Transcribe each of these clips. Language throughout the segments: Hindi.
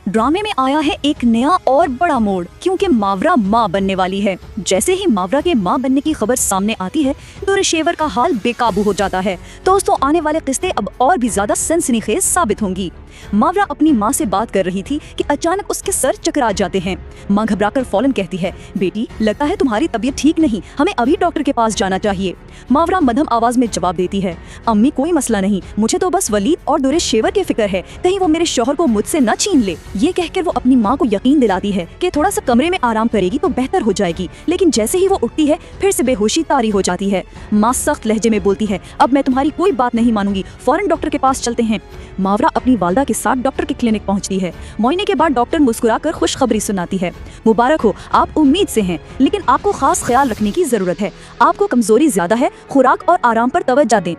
ड्रामे में आया है एक नया और बड़ा मोड़, क्योंकि मावरा माँ बनने वाली है। जैसे ही मावरा के माँ बनने की खबर सामने आती है, दुरेशेवर का हाल बेकाबू हो जाता है। दोस्तों, आने वाले किस्तें अब और भी ज्यादा सनसनीखेज साबित होंगी। मावरा अपनी माँ से बात कर रही थी कि अचानक उसके सर चकरा जाते हैं। माँ घबराकर फौरन कहती है, बेटी लगता है तुम्हारी तबीयत ठीक नहीं, हमें अभी डॉक्टर के पास जाना चाहिए। मावरा मध्यम आवाज में जवाब देती है, अम्मी कोई मसला नहीं, मुझे तो बस वलीद और दुरेशेवर की फिक्र है, कहीं वो मेरे शौहर को मुझसे न छीन ले। ये कहकर वो अपनी माँ को यकीन दिलाती है कि थोड़ा सा कमरे में आराम करेगी तो बेहतर हो जाएगी, लेकिन जैसे ही वो उठती है फिर से बेहोशी तारी हो जाती है। माँ सख्त लहजे में बोलती है, अब मैं तुम्हारी कोई बात नहीं मानूंगी, फौरन डॉक्टर के पास चलते हैं। मावरा अपनी वालदा के साथ डॉक्टर के क्लिनिक पहुंचती है। मुआयने के बाद डॉक्टर मुस्कुराकर खुशखबरी सुनाती है, मुबारक हो, आप उम्मीद से हैं, लेकिन आपको खास ख्याल रखने की जरूरत है। आपको कमजोरी ज्यादा है, खुराक और आराम पर तवज्जो दें।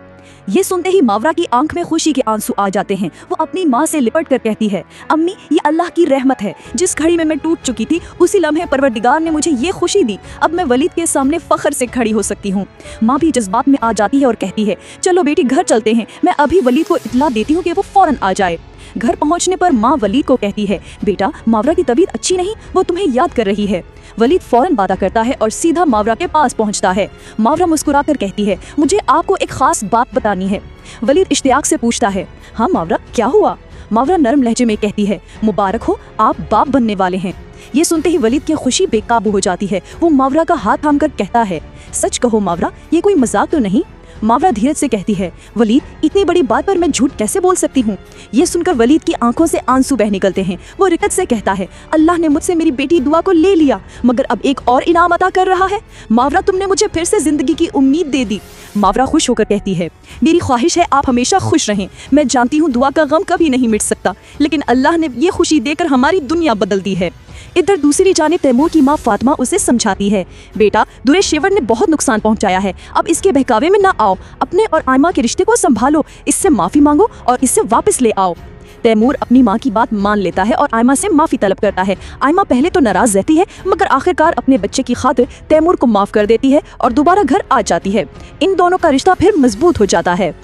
ये सुनते ही मावरा की आंख में खुशी के आंसू आ जाते हैं। वो अपनी माँ से लिपट कर कहती है, अम्मी ये अल्लाह की रहमत है, जिस घड़ी में मैं टूट चुकी थी उसी लम्हे परवरदिगार ने मुझे ये खुशी दी, अब मैं वलीद के सामने फख्र से खड़ी हो सकती हूँ। माँ भी जज्बात में आ जाती है और कहती है, चलो बेटी घर चलते हैं, मैं अभी वलीद को इत्तला देती हूँ कि वो फौरन आ जाए। घर पहुंचने पर माँ वलीद को कहती है, बेटा मावरा की तबीयत अच्छी नहीं, वो तुम्हें याद कर रही है। वलीद फौरन वादा करता है और सीधा मावरा के पास पहुंचता है। मावरा मुस्कुराकर कहती है, मुझे आपको एक खास बात बतानी है। वलीद इश्तियाक से पूछता है, हाँ मावरा क्या हुआ? मावरा नरम लहजे में कहती है, मुबारक हो, आप बाप बनने वाले हैं। ये सुनते ही वलीद की खुशी बेकाबू हो जाती है। वो मावरा का हाथ थामकर कहता है, सच कहो मावरा, ये कोई मजाक तो नहीं? मावरा धीरज से कहती है, वलीद इतनी बड़ी बात पर मैं झूठ कैसे बोल सकती हूँ? ये सुनकर वलीद की आंखों से आंसू बह निकलते हैं। वो रिकत से कहता है, अल्लाह ने मुझसे मेरी बेटी दुआ को ले लिया, मगर अब एक और इनाम अता कर रहा है। मावरा तुमने मुझे फिर से जिंदगी की उम्मीद दे दी। मावरा खुश होकर कहती है, मेरी ख्वाहिश है आप हमेशा खुश रहें। मैं जानती हूँ दुआ का गम कभी नहीं मिट सकता, लेकिन अल्लाह ने ये खुशी देकर हमारी दुनिया बदल दी है। इधर दूसरी जानिब तैमूर की माँ फातिमा उसे समझाती है, बेटा दुरेशेवर ने बहुत नुकसान पहुंचाया है, अब इसके बहकावे में ना आओ, अपने और आयमा के रिश्ते को संभालो, इससे माफी मांगो और इससे वापस ले आओ। तैमूर अपनी माँ की बात मान लेता है और आयमा से माफी तलब करता है। आयमा पहले तो नाराज रहती है, मगर आखिरकार अपने बच्चे की खातिर तैमूर को माफ कर देती है और दोबारा घर आ जाती है। इन दोनों का रिश्ता फिर मजबूत हो जाता है।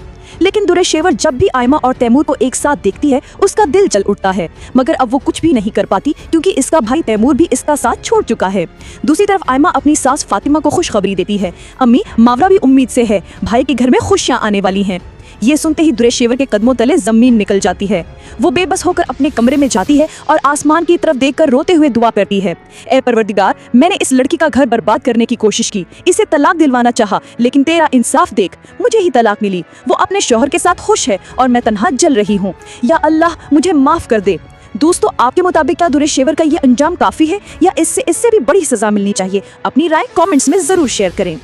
लेकिन दुरेशेवर जब भी आयमा और तैमूर को एक साथ देखती है उसका दिल जल उठता है, मगर अब वो कुछ भी नहीं कर पाती क्योंकि इसका भाई तैमूर भी इसका साथ छोड़ चुका है। दूसरी तरफ आयमा अपनी सास फातिमा को खुशखबरी देती है, अम्मी मावरा भी उम्मीद से है, भाई के घर में खुशियां आने वाली हैं। ये सुनते ही दुरेशेवर के कदमों तले जमीन निकल जाती है। वो बेबस होकर अपने कमरे में जाती है और आसमान की तरफ देखकर रोते हुए दुआ करती है, ए परवरदिगार, मैंने इस लड़की का घर बर्बाद करने की कोशिश की, इसे तलाक दिलवाना चाहा, लेकिन तेरा इंसाफ देख, मुझे ही तलाक मिली। वो अपने शौहर के साथ खुश है और मैं तन्हा जल रही हूँ। या अल्लाह मुझे माफ कर दे। दोस्तों, आपके मुताबिक क्या दुरेशेवर का ये अंजाम काफी है या इससे भी बड़ी सजा मिलनी चाहिए? अपनी राय कमेंट्स में जरूर शेयर करें।